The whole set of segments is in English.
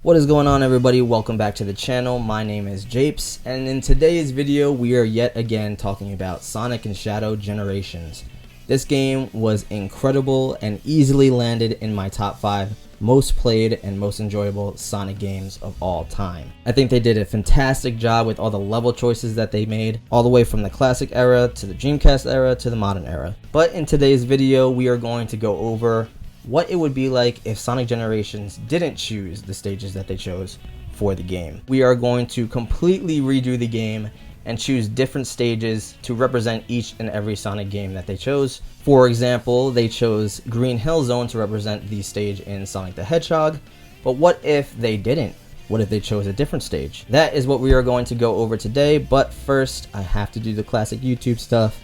What is going on, everybody? Welcome back to the channel. My name is Japes, and in today's video we are yet again talking about Sonic and Shadow Generations. This game was incredible and easily landed in my top 5 most played and most enjoyable Sonic games of all time. I think they did a fantastic job with all the level choices that they made, all the way from the classic era to the Dreamcast era to the modern era. But in today's video we are going to go over what it would be like if Sonic Generations didn't choose the stages that they chose for the game. We are going to completely redo the game and choose different stages to represent each and every Sonic game that they chose. For example, they chose Green Hill Zone to represent the stage in Sonic the Hedgehog, but what if they didn't? What if they chose a different stage? That is what we are going to go over today, but first I have to do the classic YouTube stuff.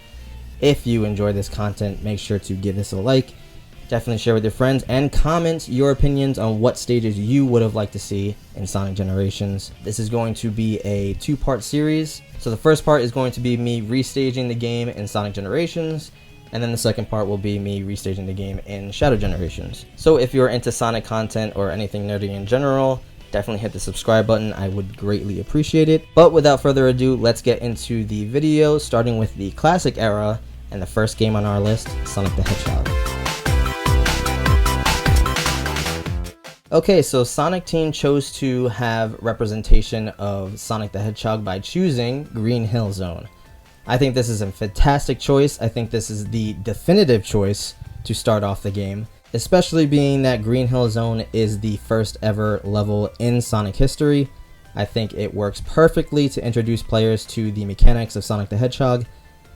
If you enjoy this content, make sure to give this a like, definitely share with your friends, and comment your opinions on what stages you would have liked to see in Sonic Generations. This is going to be a 2-part series. So the first part is going to be me restaging the game in Sonic Generations, and then the second part will be me restaging the game in Shadow Generations. So if you're into Sonic content or anything nerdy in general, definitely hit the subscribe button. I would greatly appreciate it. But without further ado, let's get into the video, starting with the classic era and the first game on our list, Sonic the Hedgehog. Okay, so Sonic Team chose to have representation of Sonic the Hedgehog by choosing Green Hill Zone. I think this is a fantastic choice. I think this is the definitive choice to start off the game, especially being that Green Hill Zone is the first ever level in Sonic history. I think it works perfectly to introduce players to the mechanics of Sonic the Hedgehog,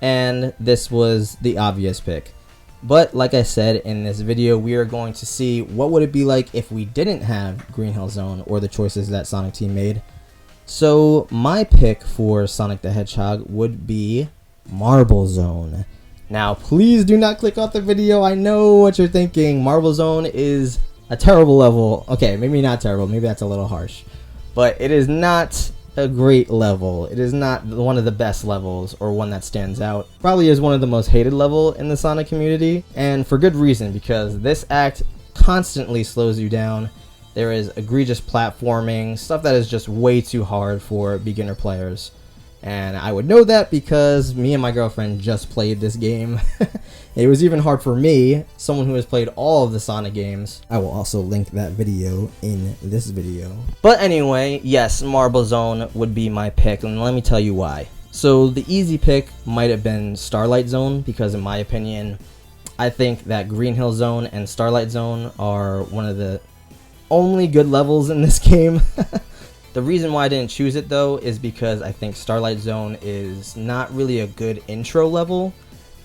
and this was the obvious pick. But like I said, in this video we are going to see what would it be like if we didn't have Green Hill Zone or the choices that Sonic Team made. So my pick for Sonic the Hedgehog would be Marble Zone. Now please do not click off the video. I know what you're thinking. Marble Zone is a terrible level. Okay, maybe not terrible, maybe that's a little harsh, but it is not a great level. It is not one of the best levels or one that stands out. Probably is one of the most hated level in the Sonic community, and for good reason, because this act constantly slows you down. There is egregious platforming, stuff that is just way too hard for beginner players. And I would know that because me and my girlfriend just played this game. It was even hard for me, someone who has played all of the Sonic games. I will also link that video in this video. But anyway, yes, Marble Zone would be my pick, and let me tell you why. So the easy pick might have been Starlight Zone, because in my opinion, I think that Green Hill Zone and Starlight Zone are one of the only good levels in this game. The reason why I didn't choose it though is because I think Starlight Zone is not really a good intro level,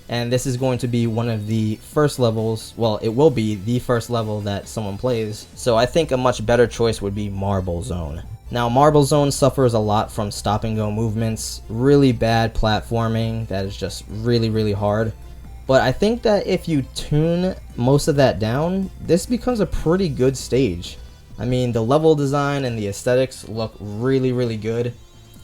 and this is going to be one of the first levels, well, it will be the first level that someone plays, so I think a much better choice would be Marble Zone. Now Marble Zone suffers a lot from stop and go movements, really bad platforming that is just really hard, but I think that if you tune most of that down, this becomes a pretty good stage. I mean, the level design and the aesthetics look really good.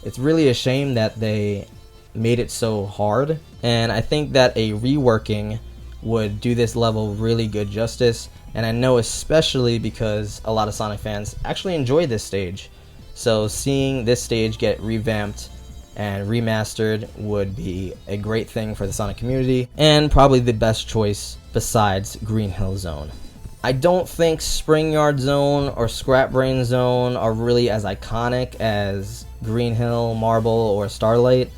It's really a shame that they made it so hard, and I think that a reworking would do this level really good justice, and I know especially because a lot of Sonic fans actually enjoy this stage. So seeing this stage get revamped and remastered would be a great thing for the Sonic community, and probably the best choice besides Green Hill Zone. I don't think Spring Yard Zone or Scrap Brain Zone are really as iconic as Green Hill, Marble, or Starlight,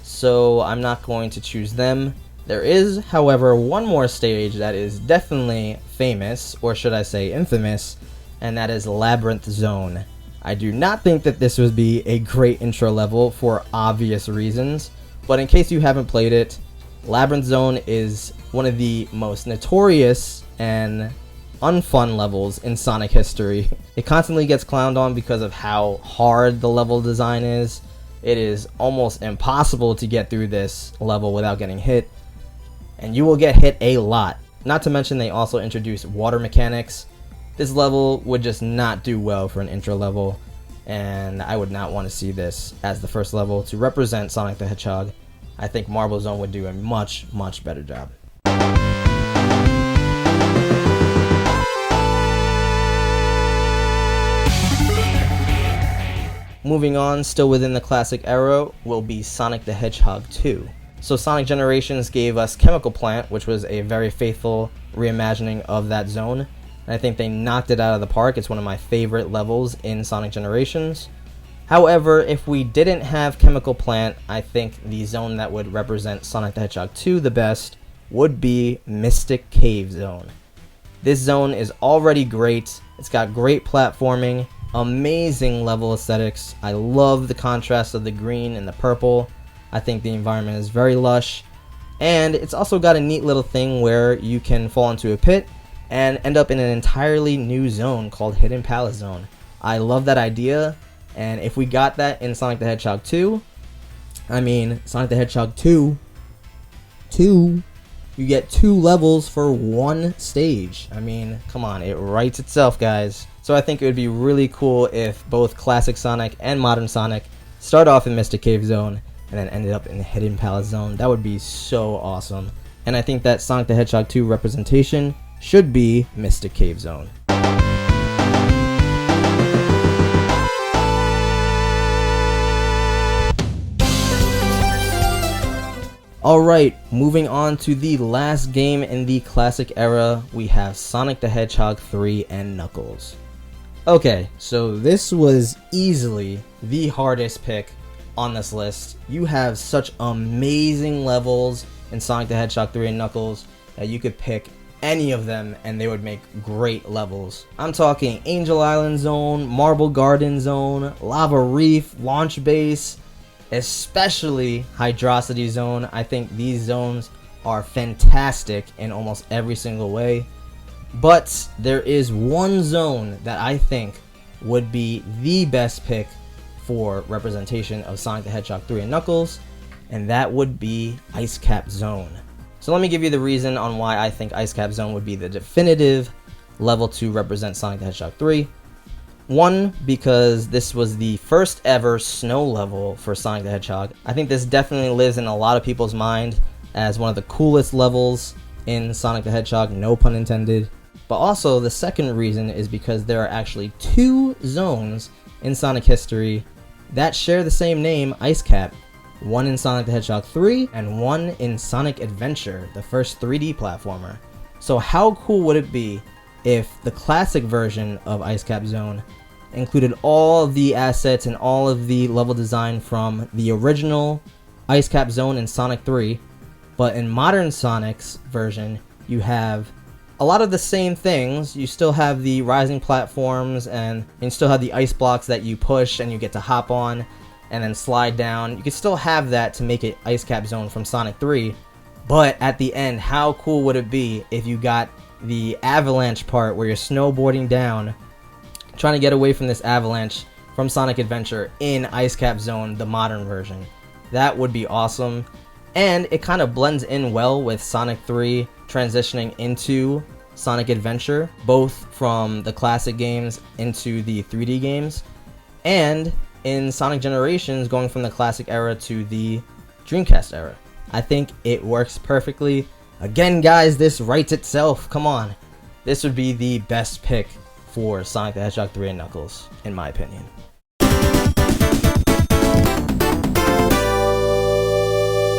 so I'm not going to choose them. There is, however, one more stage that is definitely famous, or should I say infamous, and that is Labyrinth Zone. I do not think that this would be a great intro level for obvious reasons, but in case you haven't played it, Labyrinth Zone is one of the most notorious and unfun levels in Sonic history. It constantly gets clowned on because of how hard the level design is. It is almost impossible to get through this level without getting hit, and you will get hit a lot. Not to mention they also introduce water mechanics. This level would just not do well for an intro level, and I would not want to see this as the first level to represent Sonic the Hedgehog. I think Marble Zone would do a much better job. Moving on, still within the classic era, will be Sonic the Hedgehog 2. So Sonic Generations gave us Chemical Plant, which was a very faithful reimagining of that zone. And I think they knocked it out of the park. It's one of my favorite levels in Sonic Generations. However, if we didn't have Chemical Plant, I think the zone that would represent Sonic the Hedgehog 2 the best would be Mystic Cave Zone. This zone is already great. It's got great platforming, amazing level aesthetics. I love the contrast of the green and the purple. I think the environment is very lush. And it's also got a neat little thing where you can fall into a pit and end up in an entirely new zone called Hidden Palace Zone. I love that idea. And if we got that in Sonic the Hedgehog 2, I mean, Sonic the Hedgehog 2, you get 2 levels for 1 stage. I mean, come on, it writes itself, guys. So I think it would be really cool if both Classic Sonic and Modern Sonic start off in Mystic Cave Zone and then ended up in the Hidden Palace Zone. That would be so awesome. And I think that Sonic the Hedgehog 2 representation should be Mystic Cave Zone. Alright, moving on to the last game in the classic era, we have Sonic the Hedgehog 3 and Knuckles. Okay, so this was easily the hardest pick on this list. You have such amazing levels in Sonic the Hedgehog 3 and Knuckles that you could pick any of them and they would make great levels. I'm talking Angel Island Zone, Marble Garden Zone, Lava Reef, Launch Base, especially Hydrocity Zone. I think these zones are fantastic in almost every single way. But there is one zone that I think would be the best pick for representation of Sonic the Hedgehog 3 and Knuckles, and that would be Ice Cap Zone. So let me give you the reason on why I think Ice Cap Zone would be the definitive level to represent Sonic the Hedgehog 3. One, because this was the first ever snow level for Sonic the Hedgehog. I think this definitely lives in a lot of people's mind as one of the coolest levels in Sonic the Hedgehog, no pun intended. But also, the second reason is because there are actually 2 zones in Sonic history that share the same name, Ice Cap. One in Sonic the Hedgehog 3, and one in Sonic Adventure, the first 3D platformer. So how cool would it be if the classic version of Ice Cap Zone included all of the assets and all of the level design from the original Ice Cap Zone in Sonic 3, but in modern Sonic's version, you have a lot of the same things. You still have the rising platforms and you still have the ice blocks that you push and you get to hop on and then slide down. You could still have that to make it Ice Cap Zone from Sonic 3, but at the end, how cool would it be if you got the avalanche part where you're snowboarding down, trying to get away from this avalanche from Sonic Adventure in Ice Cap Zone, the modern version. That would be awesome. And it kind of blends in well with Sonic 3 transitioning into Sonic Adventure, both from the classic games into the 3D games, and in Sonic Generations going from the classic era to the Dreamcast era. I think it works perfectly. Again, guys, this writes itself. Come on. This would be the best pick for Sonic the Hedgehog 3 and Knuckles, in my opinion.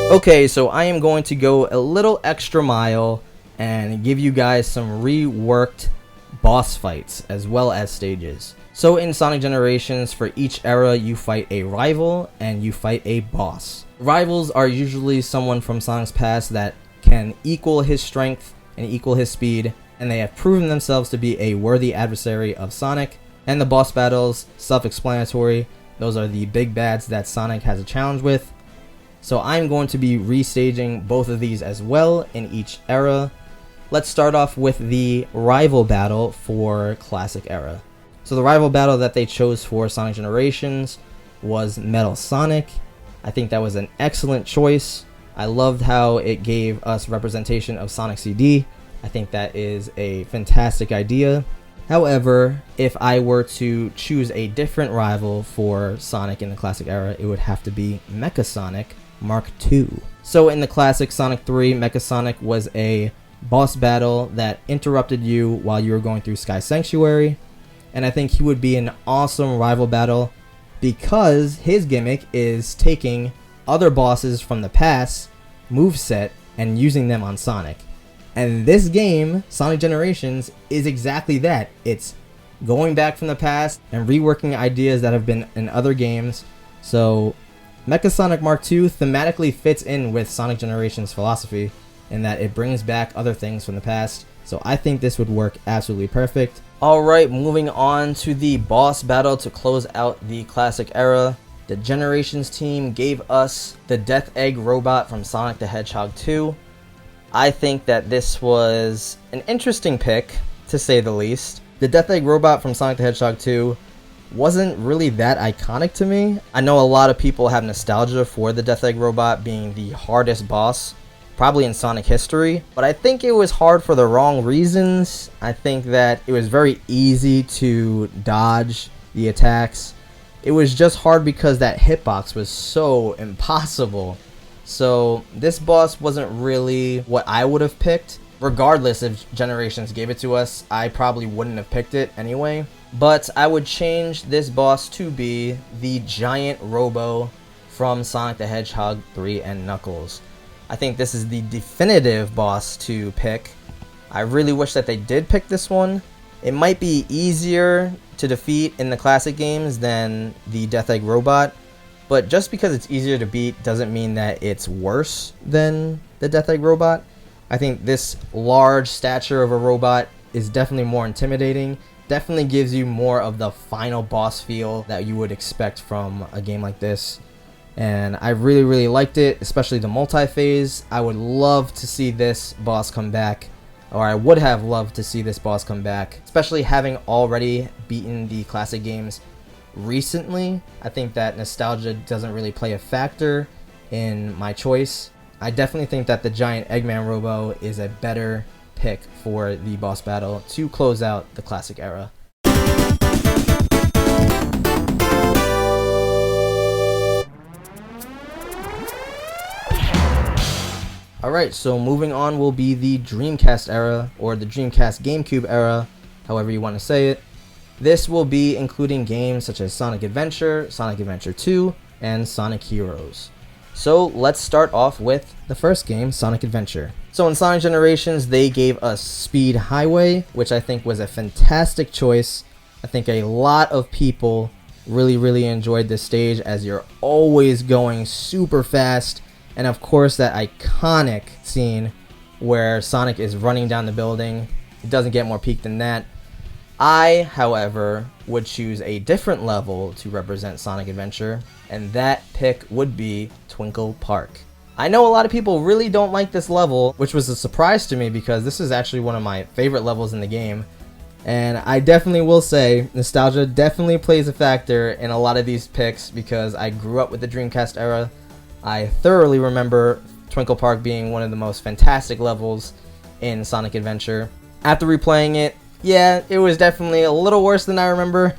Okay, so I am going to go a little extra mile and give you guys some reworked boss fights as well as stages. So in Sonic Generations, for each era, you fight a rival and you fight a boss. Rivals are usually someone from Sonic's past that can equal his strength and equal his speed, and they have proven themselves to be a worthy adversary of Sonic. And the boss battles, self-explanatory. Those are the big bads that Sonic has a challenge with. So I'm going to be restaging both of these as well in each era. Let's start off with the rival battle for Classic Era. So the rival battle that they chose for Sonic Generations was Metal Sonic. I think that was an excellent choice. I loved how it gave us representation of Sonic CD. I think that is a fantastic idea. However, if I were to choose a different rival for Sonic in the Classic Era, it would have to be Mecha Sonic Mark II. So in the classic Sonic 3, Mecha Sonic was a boss battle that interrupted you while you were going through Sky Sanctuary, and I think he would be an awesome rival battle. because his gimmick is taking other bosses from the past moveset and using them on Sonic. And this game, Sonic Generations, is exactly that. It's going back from the past and reworking ideas that have been in other games. So Mecha Sonic Mark II thematically fits in with Sonic Generations philosophy in that it brings back other things from the past. So I think this would work absolutely perfect. Alright, moving on to the boss battle to close out the classic era. The Generations team gave us the Death Egg robot from Sonic the Hedgehog 2. I think that this was an interesting pick, to say the least. The Death Egg robot from Sonic the Hedgehog 2 wasn't really that iconic to me. I know a lot of people have nostalgia for the Death Egg robot being the hardest boss probably in Sonic history, but I think it was hard for the wrong reasons. I think that it was very easy to dodge the attacks. It was just hard because that hitbox was so impossible. So this boss wasn't really what I would have picked. Regardless if Generations gave it to us, I probably wouldn't have picked it anyway. But I would change this boss to be the giant Robo from Sonic the Hedgehog 3 and Knuckles. I think this is the definitive boss to pick. I really wish that they did pick this one. It might be easier to defeat in the classic games than the Death Egg robot, but just because it's easier to beat doesn't mean that it's worse than the Death Egg robot. I think this large stature of a robot is definitely more intimidating, definitely gives you more of the final boss feel that you would expect from a game like this. And I really liked it, especially the multi-phase. I would love to see this boss come back, or I would have loved to see this boss come back, especially having already beaten the classic games recently. I think that nostalgia doesn't really play a factor in my choice. I definitely think that the giant Eggman Robo is a better pick for the boss battle to close out the classic era. Alright, so moving on will be the Dreamcast era, or the Dreamcast Gamecube era, however you want to say it. This will be including games such as Sonic Adventure, Sonic Adventure 2, and Sonic Heroes. So let's start off with the first game, Sonic Adventure. So in Sonic Generations, they gave us Speed Highway, which I think was a fantastic choice. I think a lot of people really enjoyed this stage, as you're always going super fast. And of course, that iconic scene where Sonic is running down the building. It doesn't get more peak than that. I, however, would choose a different level to represent Sonic Adventure, and that pick would be Twinkle Park. I know a lot of people really don't like this level, which was a surprise to me because this is actually one of my favorite levels in the game. And I definitely will say, nostalgia definitely plays a factor in a lot of these picks because I grew up with the Dreamcast era. I thoroughly remember Twinkle Park being one of the most fantastic levels in Sonic Adventure. After replaying it, yeah, it was definitely a little worse than I remember.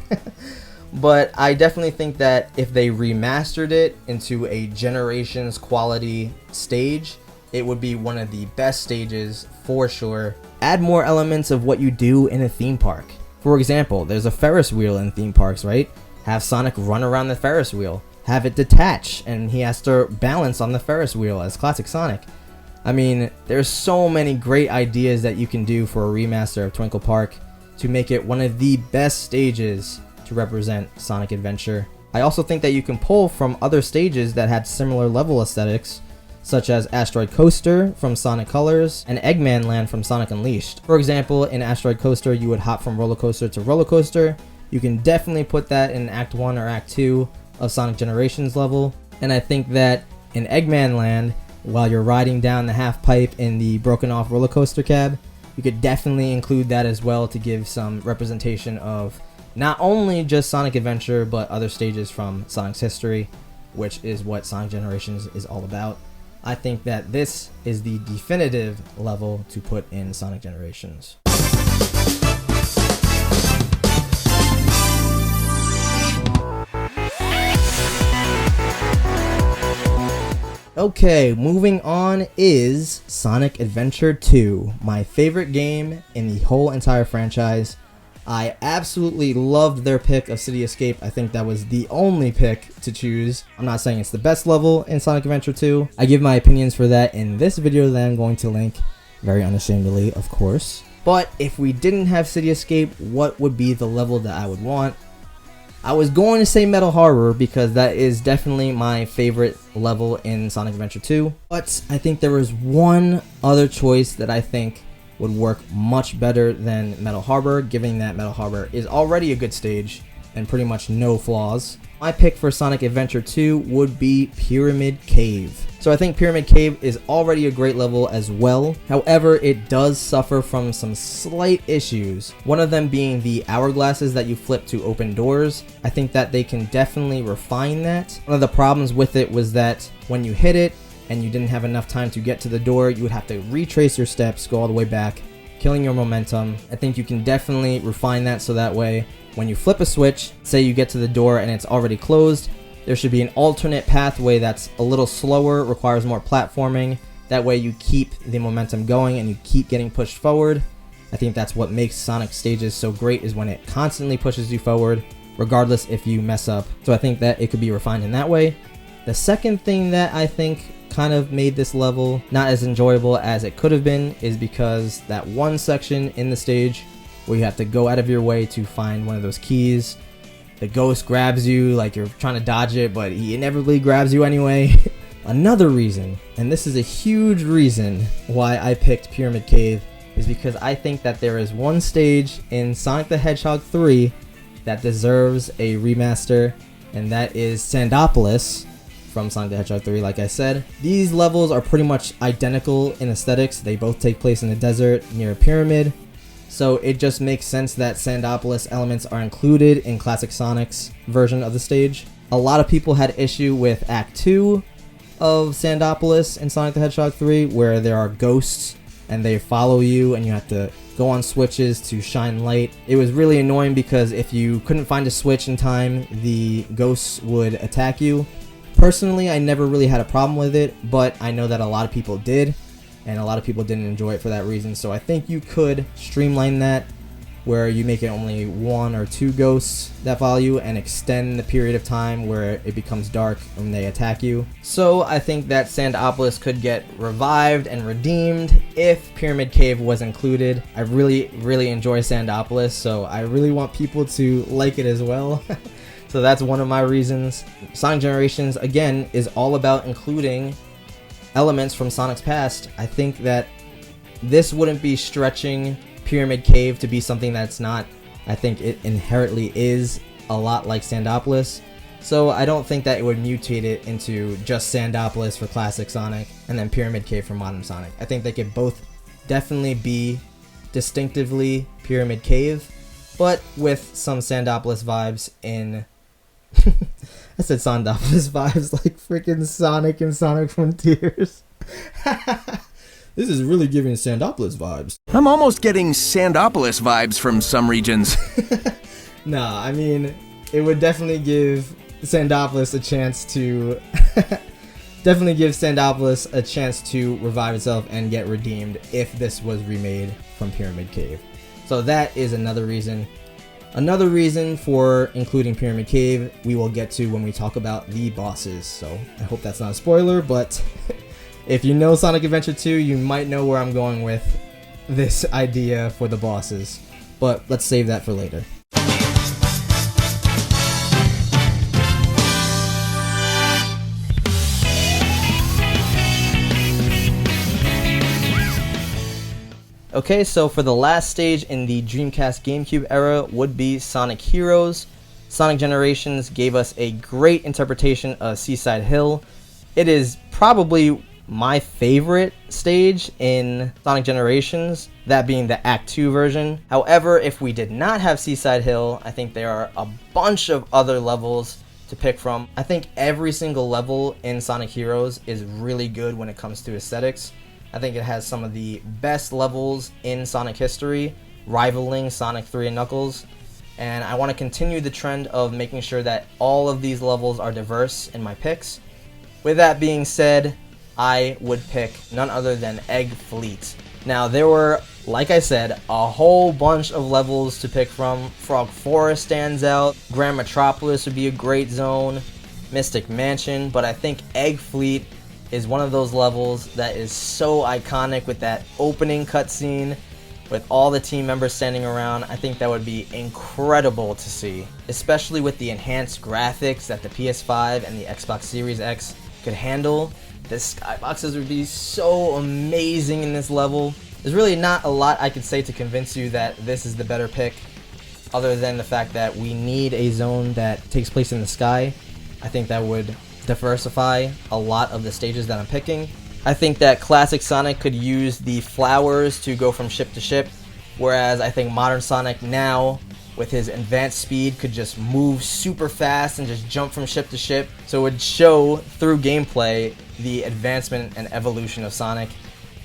But I definitely think that if they remastered it into a Generations quality stage, it would be one of the best stages for sure. Add more elements of what you do in a theme park. For example, there's a Ferris wheel in theme parks, right? Have Sonic run around the Ferris wheel. Have it detach and he has to balance on the Ferris wheel as classic Sonic. I mean, there's so many great ideas that you can do for a remaster of Twinkle Park to make it one of the best stages to represent Sonic Adventure. I also think that you can pull from other stages that had similar level aesthetics, such as Asteroid Coaster from Sonic Colors and Eggman Land from Sonic Unleashed. For example, in Asteroid Coaster, you would hop from roller coaster to roller coaster. You can definitely put that in Act 1 or Act 2 of Sonic Generations level. And I think that in Eggman Land, while you're riding down the half pipe in the broken off roller coaster cab, you could definitely include that as well to give some representation of not only just Sonic Adventure, but other stages from Sonic's history, which is what Sonic Generations is all about. I think that this is the definitive level to put in Sonic Generations. Okay, moving on is Sonic Adventure 2, my favorite game in the whole entire franchise. I absolutely loved their pick of City Escape. I think that was the only pick to choose. I'm not saying it's the best level in Sonic Adventure 2. I give my opinions for that in this video that I'm going to link, very unashamedly, of course. But if we didn't have City Escape, what would be the level that I would want? I was going to say Metal Harbor because that is definitely my favorite level in Sonic Adventure 2. But I think there was one other choice that I think would work much better than Metal Harbor, given that Metal Harbor is already a good stage and pretty much no flaws. My pick for Sonic Adventure 2 would be Pyramid Cave. So I think Pyramid Cave is already a great level as well. However, it does suffer from some slight issues. One of them being the hourglasses that you flip to open doors. I think that they can definitely refine that. One of the problems with it was that when you hit it and you didn't have enough time to get to the door, you would have to retrace your steps, go all the way back, killing your momentum. I think you can definitely refine that so that way when you flip a switch, say you get to the door and it's already closed, there should be an alternate pathway that's a little slower, requires more platforming. That way you keep the momentum going and you keep getting pushed forward. I think that's what makes Sonic stages so great, is when it constantly pushes you forward, regardless if you mess up. So I think that it could be refined in that way. The second thing that I think kind of made this level not as enjoyable as it could have been is because that one section in the stage where you have to go out of your way to find one of those keys, the ghost grabs you like you're trying to dodge it, but he inevitably grabs you anyway. Another reason, and this is a huge reason why I picked Pyramid Cave, is because I think that there is one stage in Sonic the Hedgehog 3 that deserves a remaster, and that is Sandopolis from Sonic the Hedgehog 3. Like I said, these levels are pretty much identical in aesthetics. They both take place in a desert near a pyramid, so it just makes sense that Sandopolis elements are included in Classic Sonic's version of the stage. A lot of people had issue with Act 2 of Sandopolis in Sonic the Hedgehog 3, where there are ghosts and they follow you and you have to go on switches to shine light. It was really annoying because if you couldn't find a switch in time, the ghosts would attack you. Personally, I never really had a problem with it, but I know that a lot of people did, and a lot of people didn't enjoy it for that reason. So I think you could streamline that, where you make it only 1 or 2 ghosts that follow you and extend the period of time where it becomes dark when they attack you. So I think that Sandopolis could get revived and redeemed if Pyramid Cave was included. I really enjoy Sandopolis, so I really want people to like it as well. So that's one of my reasons. Sonic Generations, again, is all about including elements from Sonic's past. I think that this wouldn't be stretching Pyramid Cave to be something that's not. I think it inherently is a lot like Sandopolis. So I don't think that it would mutate it into just Sandopolis for Classic Sonic and then Pyramid Cave for Modern Sonic. I think they could both definitely be distinctively Pyramid Cave, but with some Sandopolis vibes in... I said Sandopolis vibes like freaking Sonic and Sonic Frontiers. This is really giving Sandopolis vibes. I'm almost getting Sandopolis vibes from some regions. Nah, I mean, it would definitely give Sandopolis a chance to... definitely give Sandopolis a chance to revive itself and get redeemed if this was remade from Pyramid Cave. So that is another reason. Another reason for including Pyramid Cave we will get to when we talk about the bosses. So I hope that's not a spoiler, but if you know Sonic Adventure 2, you might know where I'm going with this idea for the bosses. But let's save that for later. Okay, so for the last stage in the Dreamcast Gamecube era would be Sonic Heroes. Sonic Generations gave us a great interpretation of Seaside Hill. It is probably my favorite stage in Sonic Generations, that being the Act 2 version. However, if we did not have Seaside Hill, I think there are a bunch of other levels to pick from. I think every single level in Sonic Heroes is really good when it comes to aesthetics. I think it has some of the best levels in Sonic history, rivaling Sonic 3 and Knuckles. And I want to continue the trend of making sure that all of these levels are diverse in my picks. With that being said, I would pick none other than Egg Fleet. Now, there were, like I said, a whole bunch of levels to pick from. Frog Forest stands out. Grand Metropolis would be a great zone. Mystic Mansion, but I think Egg Fleet is one of those levels that is so iconic with that opening cutscene with all the team members standing around. I think that would be incredible to see, especially with the enhanced graphics that the PS5 and the Xbox Series X could handle. The skyboxes would be so amazing in this level. There's really not a lot I could say to convince you that this is the better pick, other than the fact that we need a zone that takes place in the sky. I think that would diversify a lot of the stages that I'm picking. I think that classic Sonic could use the flowers to go from ship to ship, whereas I think modern Sonic now, with his advanced speed, could just move super fast and just jump from ship to ship. So it would show through gameplay the advancement and evolution of Sonic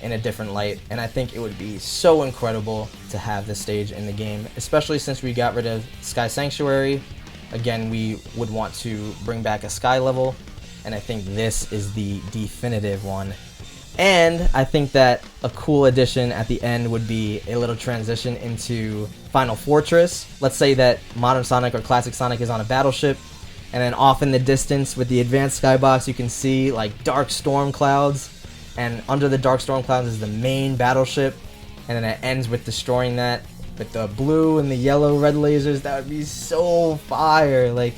in a different light, and I think it would be so incredible to have this stage in the game, especially since we got rid of Sky Sanctuary. Again, we would want to bring back a sky level, and I think this is the definitive one. And I think that a cool addition at the end would be a little transition into Final Fortress. Let's say that modern Sonic or classic Sonic is on a battleship, and then off in the distance with the advanced skybox you can see like dark storm clouds, and under the dark storm clouds is the main battleship, and then it ends with destroying that with the blue and the yellow red lasers. That would be so fire, like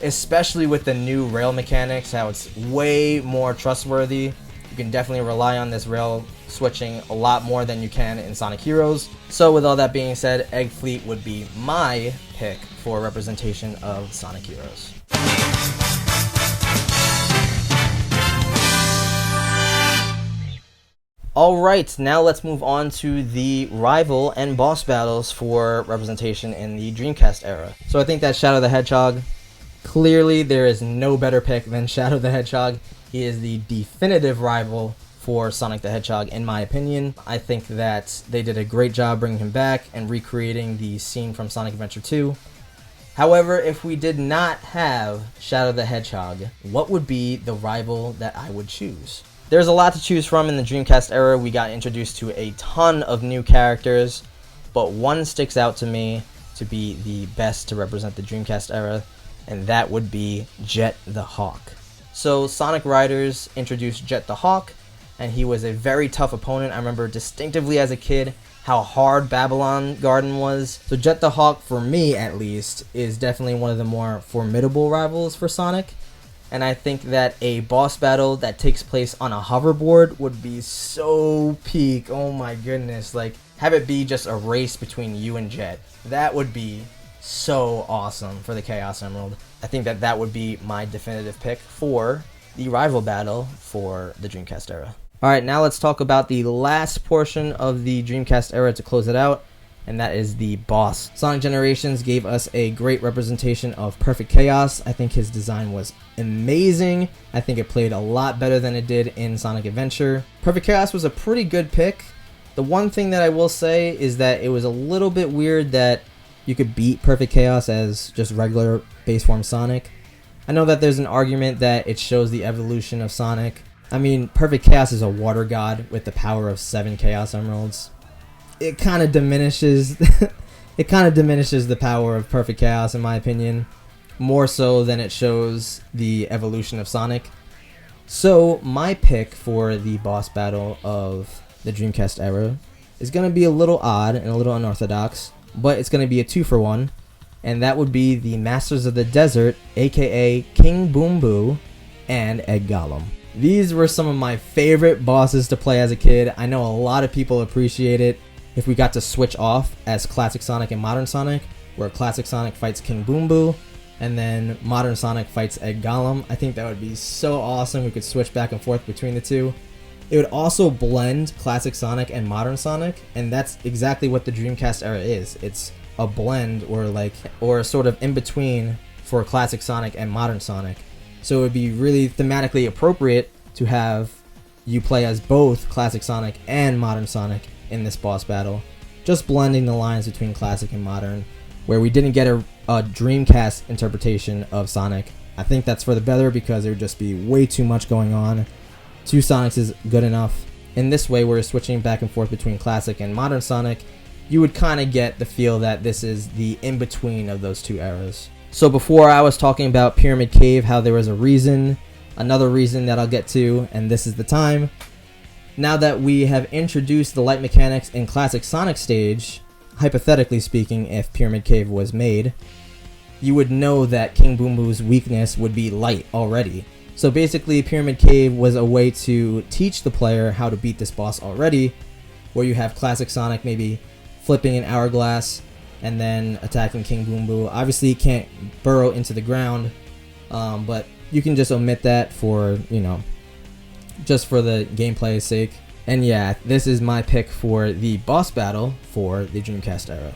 especially with the new rail mechanics, how it's way more trustworthy. You can definitely rely on this rail switching a lot more than you can in Sonic Heroes. So with all that being said, Egg Fleet would be my pick for representation of Sonic Heroes. Alright, now let's move on to the rival and boss battles for representation in the Dreamcast era. So I think that Shadow the Hedgehog, clearly there is no better pick than Shadow the Hedgehog. He is the definitive rival for Sonic the Hedgehog in my opinion. I think that they did a great job bringing him back and recreating the scene from Sonic Adventure 2. However, if we did not have Shadow the Hedgehog, what would be the rival that I would choose? There's a lot to choose from in the Dreamcast era. We got introduced to a ton of new characters, but one sticks out to me to be the best to represent the Dreamcast era, and that would be Jet the Hawk. So Sonic Riders introduced Jet the Hawk, and he was a very tough opponent. I remember distinctively as a kid how hard Babylon Garden was. So Jet the Hawk, for me at least, is definitely one of the more formidable rivals for Sonic. And I think that a boss battle that takes place on a hoverboard would be so peak. Oh my goodness. Like, have it be just a race between you and Jet. That would be so awesome for the Chaos Emerald. I think that that would be my definitive pick for the rival battle for the Dreamcast era. Alright, now let's talk about the last portion of the Dreamcast era to close it out, and that is the boss. Sonic Generations gave us a great representation of Perfect Chaos. I think his design was amazing. I think it played a lot better than it did in Sonic Adventure. Perfect Chaos was a pretty good pick. The one thing that I will say is that it was a little bit weird that you could beat Perfect Chaos as just regular base form Sonic. I know that there's an argument that it shows the evolution of Sonic. I mean, Perfect Chaos is a water god with the power of 7 Chaos Emeralds. It kind of diminishes the power of Perfect Chaos in my opinion, more so than it shows the evolution of Sonic. So my pick for the boss battle of the Dreamcast era is going to be a little odd and a little unorthodox, but it's going to be a 2-for-1, and that would be the Masters of the Desert, aka King Boom Boo and Egg Golem. These were some of my favorite bosses to play as a kid. I know a lot of people appreciate it if we got to switch off as Classic Sonic and Modern Sonic, where Classic Sonic fights King Boom Boo, and then Modern Sonic fights Egg Golem. I think that would be so awesome. We could switch back and forth between the two. It would also blend Classic Sonic and Modern Sonic, and that's exactly what the Dreamcast era is. It's a blend or sort of in between for Classic Sonic and Modern Sonic. So it would be really thematically appropriate to have you play as both Classic Sonic and Modern Sonic in this boss battle, just blending the lines between Classic and Modern, where we didn't get a Dreamcast interpretation of Sonic. I think that's for the better because there would just be way too much going on. Two Sonics is good enough. in this way, where you're switching back and forth between classic and modern Sonic, you would kind of get the feel that this is the in-between of those two eras. So before I was talking about Pyramid Cave, how there was a reason, another reason that I'll get to, and this is the time. Now that we have introduced the light mechanics in classic Sonic stage, hypothetically speaking, if Pyramid Cave was made, you would know that King Boom Boo's weakness would be light already. So basically, Pyramid Cave was a way to teach the player how to beat this boss already, where you have classic Sonic maybe flipping an hourglass and then attacking King Boom Boo. Obviously, you can't burrow into the ground, but you can just omit that for, just for the gameplay's sake. And yeah, this is my pick for the boss battle for the Dreamcast era.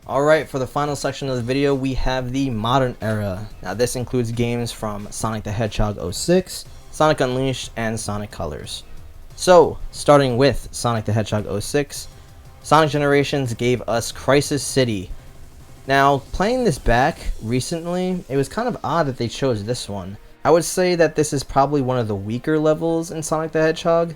Alright, for the final section of the video, we have the modern era. Now this includes games from Sonic the Hedgehog 06, Sonic Unleashed, and Sonic Colors. So, starting with Sonic the Hedgehog 06, Sonic Generations gave us Crisis City. Now, playing this back recently, it was kind of odd that they chose this one. I would say that this is probably one of the weaker levels in Sonic the Hedgehog,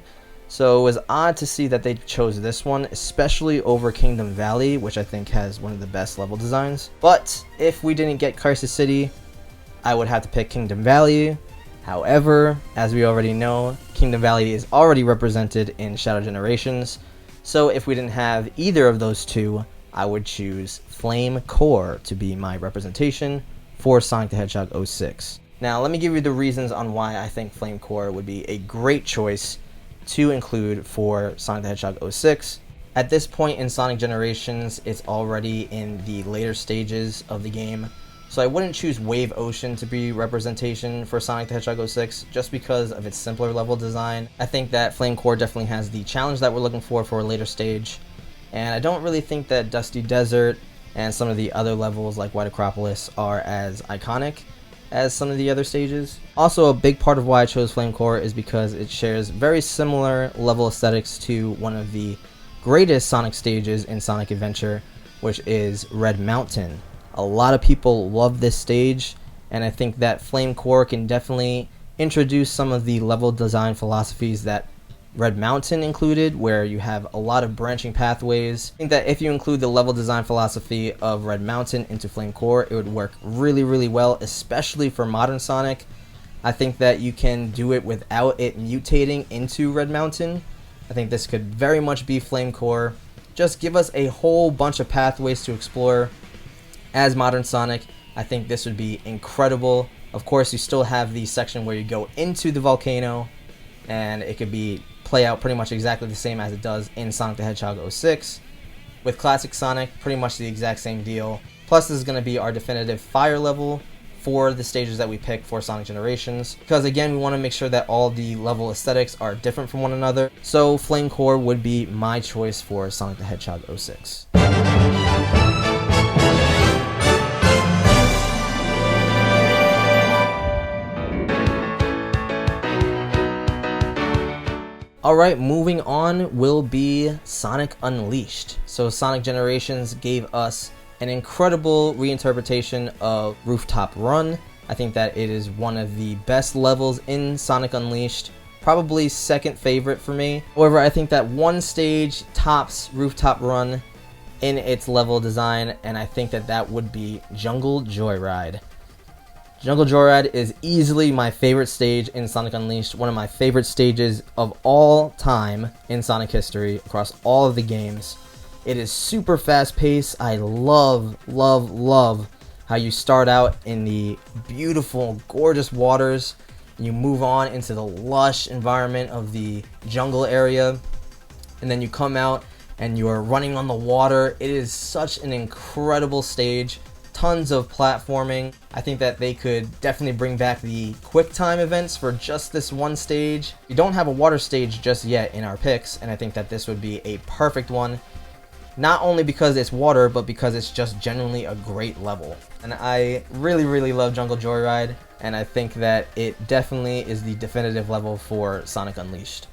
so it was odd to see that they chose this one, especially over Kingdom Valley, which I think has one of the best level designs. But if we didn't get Crisis City, I would have to pick Kingdom Valley. However, as we already know, Kingdom Valley is already represented in Shadow Generations, so if we didn't have either of those two, I would choose Flame Core to be my representation for Sonic the Hedgehog 06. Now, let me give you the reasons on why I think Flame Core would be a great choice to include for Sonic the Hedgehog 06. At this point in Sonic Generations, it's already in the later stages of the game, so I wouldn't choose Wave Ocean to be representation for Sonic the Hedgehog 06 just because of its simpler level design. I think that Flame Core definitely has the challenge that we're looking for a later stage, and I don't really think that Dusty Desert and some of the other levels like White Acropolis are as iconic as some of the other stages. Also, a big part of why I chose Flame Core is because it shares very similar level aesthetics to one of the greatest Sonic stages in Sonic Adventure, which is Red Mountain. A lot of people love this stage, and I think that Flame Core can definitely introduce some of the level design philosophies that Red Mountain included, where you have a lot of branching pathways. I think that if you include the level design philosophy of Red Mountain into Flame Core, it would work really, really well, especially for modern Sonic. I think that you can do it without it mutating into Red Mountain. I think this could very much be Flame Core. Just give us a whole bunch of pathways to explore as modern Sonic. I think this would be incredible. Of course, you still have the section where you go into the volcano, and it could play out pretty much exactly the same as it does in Sonic the Hedgehog 06. With Classic Sonic, pretty much the exact same deal. Plus, this is going to be our definitive fire level for the stages that we pick for Sonic Generations, because again, we want to make sure that all the level aesthetics are different from one another. So Flame Core would be my choice for Sonic the Hedgehog 06. Alright, moving on will be Sonic Unleashed. So Sonic Generations gave us an incredible reinterpretation of Rooftop Run. I think that it is one of the best levels in Sonic Unleashed, probably second favorite for me. However, I think that one stage tops Rooftop Run in its level design, and I think that that would be Jungle Joyride. Jungle Joyride is easily my favorite stage in Sonic Unleashed, one of my favorite stages of all time in Sonic history across all of the games. It is super fast paced. I love how you start out in the beautiful, gorgeous waters. You move on into the lush environment of the jungle area, and then you come out and you are running on the water. It is such an incredible stage. Tons of platforming. I think that they could definitely bring back the quick time events for just this one stage. We don't have a water stage just yet in our picks, and I think that this would be a perfect one. Not only because it's water, but because it's just genuinely a great level. And I really love Jungle Joyride, and I think that it definitely is the definitive level for Sonic Unleashed.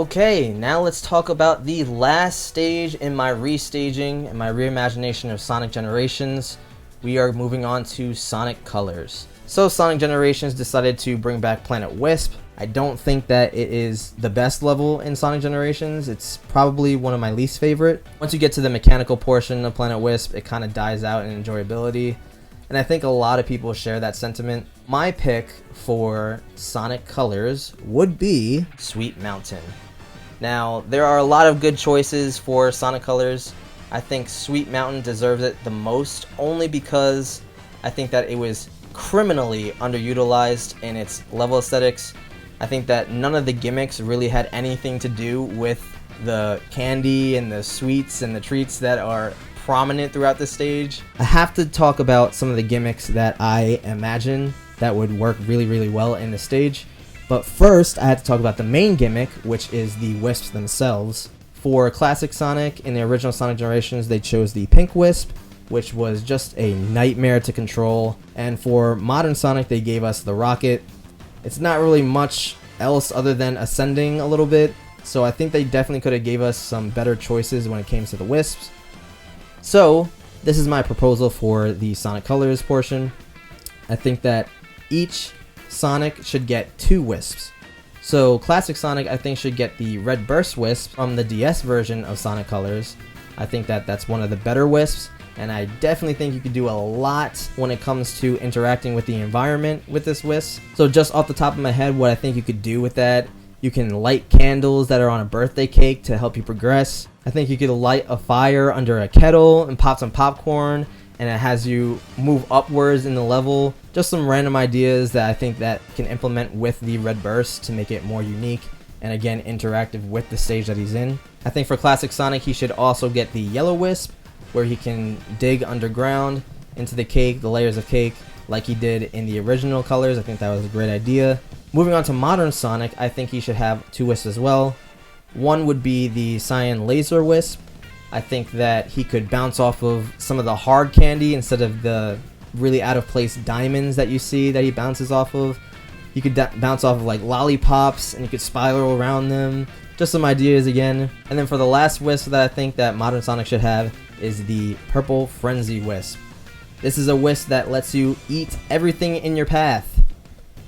Okay, now let's talk about the last stage in my restaging and my reimagination of Sonic Generations. We are moving on to Sonic Colors. So Sonic Generations decided to bring back Planet Wisp. I don't think that it is the best level in Sonic Generations. It's probably one of my least favorite. Once you get to the mechanical portion of Planet Wisp, it kind of dies out in enjoyability. And I think a lot of people share that sentiment. My pick for Sonic Colors would be Sweet Mountain. Now, there are a lot of good choices for Sonic Colors. I think Sweet Mountain deserves it the most, only because I think that it was criminally underutilized in its level aesthetics. I think that none of the gimmicks really had anything to do with the candy and the sweets and the treats that are prominent throughout the stage. I have to talk about some of the gimmicks that I imagine that would work really, really well in the stage. But first, I had to talk about the main gimmick, which is the Wisps themselves. For Classic Sonic, in the original Sonic Generations, they chose the Pink Wisp, which was just a nightmare to control. And for Modern Sonic, they gave us the Rocket. It's not really much else other than ascending a little bit, so I think they definitely could have gave us some better choices when it came to the Wisps. So, this is my proposal for the Sonic Colors portion. I think that each Sonic should get 2 Wisps. So, Classic Sonic, I think, should get the Red Burst Wisp from the DS version of Sonic Colors. I think that that's one of the better Wisps, and I definitely think you could do a lot when it comes to interacting with the environment with this Wisp. So, just off the top of my head, what I think you could do with that, you can light candles that are on a birthday cake to help you progress. I think you could light a fire under a kettle and pop some popcorn, and it has you move upwards in the level. Just some random ideas that I think that can implement with the Red Burst to make it more unique and again interactive with the stage that he's in. I think for Classic Sonic, he should also get the Yellow Wisp, where he can dig underground into the cake, the layers of cake, like he did in the original Colors. I think that was a great idea. Moving on to Modern Sonic, I think he should have 2 Wisps as well. One would be the Cyan Laser Wisp. I think that he could bounce off of some of the hard candy instead of the really out of place diamonds that you see that he bounces off of. You could bounce off of like lollipops, and you could spiral around them. Just some ideas again. And then for the last Wisp that I think that Modern Sonic should have is the Purple Frenzy Wisp. This is a Wisp that lets you eat everything in your path.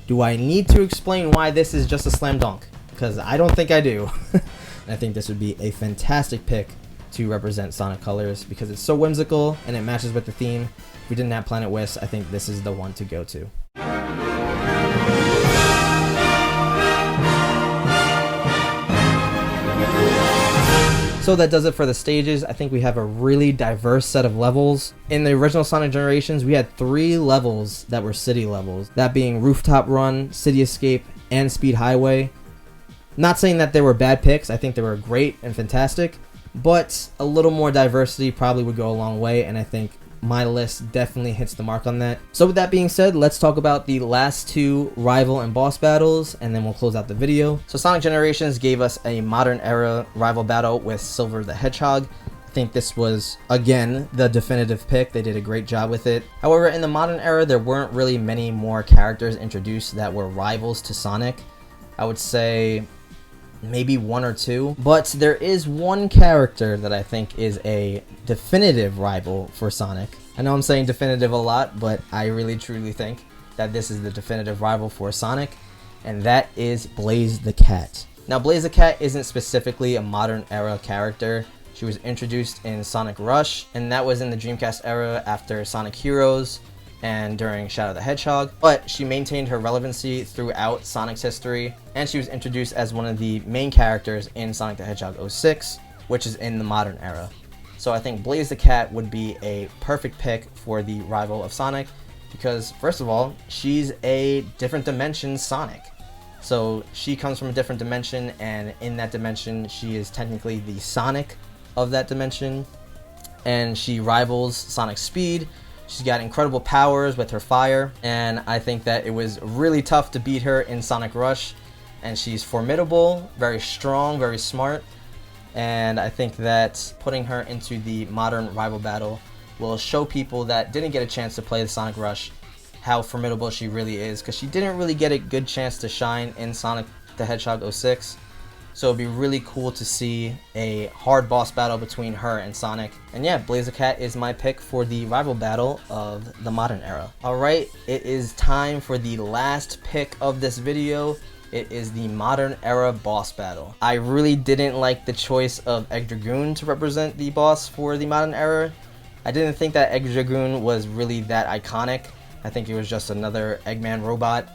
Do I need to explain why this is just a slam dunk? Because I don't think I do. I think this would be a fantastic pick to represent Sonic Colors because it's so whimsical and it matches with the theme. If we didn't have Planet Wisp, I think this is the one to go to. So that does it for the stages. I think we have a really diverse set of levels. In the original Sonic Generations, we had 3 levels that were city levels. That being Rooftop Run, City Escape, and Speed Highway. Not saying that they were bad picks. I think they were great and fantastic. But a little more diversity probably would go a long way, and I think my list definitely hits the mark on that. So with that being said, let's talk about the last 2 rival and boss battles, and then we'll close out the video. So Sonic Generations gave us a modern era rival battle with Silver the Hedgehog. I think this was, again, the definitive pick. They did a great job with it. However, in the modern era, there weren't really many more characters introduced that were rivals to Sonic. I would say maybe 1 or 2, but there is one character that I think is a definitive rival for Sonic. I know I'm saying definitive a lot, but I really truly think that this is the definitive rival for Sonic, and that is Blaze the Cat. Now, Blaze the Cat isn't specifically a modern era character. She was introduced in Sonic Rush, and that was in the Dreamcast era after Sonic Heroes and during Shadow the Hedgehog, but she maintained her relevancy throughout Sonic's history, and she was introduced as one of the main characters in Sonic the Hedgehog 06, which is in the modern era. So I think Blaze the Cat would be a perfect pick for the rival of Sonic, because first of all, she's a different dimension Sonic. So she comes from a different dimension, and in that dimension, she is technically the Sonic of that dimension, and she rivals Sonic's speed. She's got incredible powers with her fire, and I think that it was really tough to beat her in Sonic Rush, and she's formidable, very strong, very smart, and I think that putting her into the modern rival battle will show people that didn't get a chance to play the Sonic Rush how formidable she really is, because she didn't really get a good chance to shine in Sonic the Hedgehog 06. So it'd be really cool to see a hard boss battle between her and Sonic. And yeah, Blaziken is my pick for the rival battle of the modern era. Alright, it is time for the last pick of this video. It is the modern era boss battle. I really didn't like the choice of Egg Dragoon to represent the boss for the modern era. I didn't think that Egg Dragoon was really that iconic. I think it was just another Eggman robot.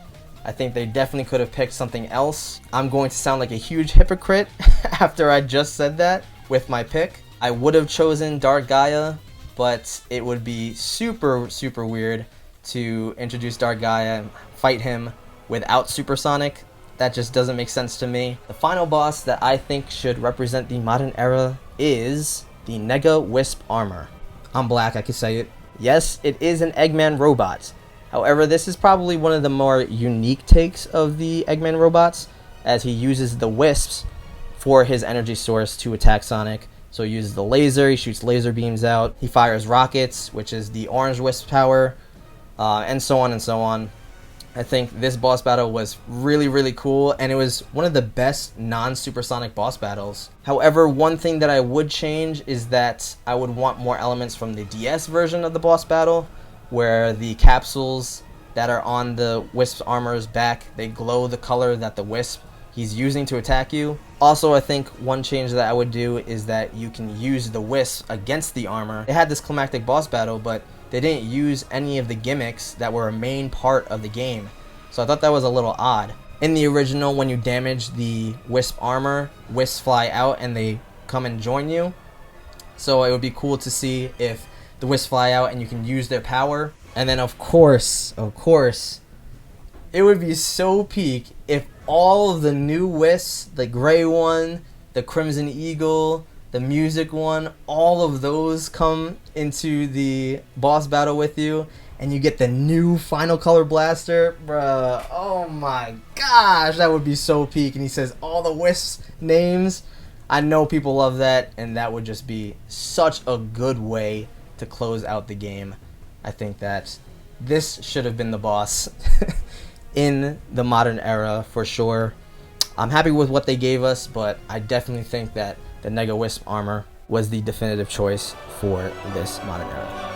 I think they definitely could have picked something else. I'm going to sound like a huge hypocrite after I just said that with my pick. I would have chosen Dark Gaia, but it would be super weird to introduce Dark Gaia and fight him without Supersonic. That just doesn't make sense to me. The final boss that I think should represent the modern era is the Nega Wisp armor. I'm black, I can say it. Yes, it is an Eggman robot. However, this is probably one of the more unique takes of the Eggman robots, as he uses the wisps for his energy source to attack Sonic. So he uses the laser, he shoots laser beams out, he fires rockets, which is the orange wisp power, and so on and so on. I think this boss battle was really cool, and it was one of the best non-supersonic boss battles. However, one thing that I would change is that I would want more elements from the DS version of the boss battle, where the capsules that are on the Wisp's armor's back, they glow the color that the Wisp he's using to attack you. Also, I think one change that I would do is that you can use the Wisp against the armor. They had this climactic boss battle, but they didn't use any of the gimmicks that were a main part of the game. So I thought that was a little odd. In the original, when you damage the Wisp armor, Wisps fly out and they come and join you. So it would be cool to see if the Wisps fly out and you can use their power. And then of course, it would be so peak if all of the new Wisps, the gray one, the Crimson Eagle, the music one, all of those come into the boss battle with you, and you get the new Final Color Blaster. Bruh, oh my gosh, that would be so peak. And he says all the Wisps names. I know people love that, and that would just be such a good way to close out the game. I think that this should have been the boss in the modern era for sure. I'm happy with what they gave us, but I definitely think that the Nega Wisp armor was the definitive choice for this modern era.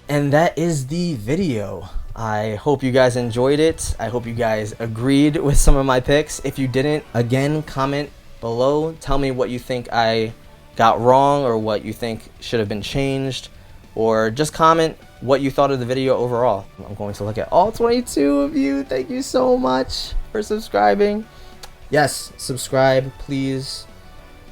And that is the video. I hope you guys enjoyed it. I hope you guys agreed with some of my picks. If you didn't, again, comment below. Tell me what you think I got wrong or what you think should have been changed. Or just comment what you thought of the video overall. I'm going to look at all 22 of you. Thank you so much for subscribing. Yes, subscribe, please.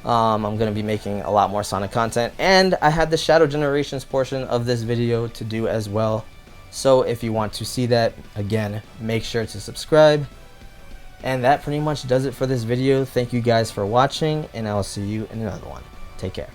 I'm going to be making a lot more Sonic content, and I had the Shadow Generations portion of this video to do as well. So if you want to see that, again, make sure to subscribe. And that pretty much does it for this video. Thank you guys for watching, and I'll see you in another one. Take care.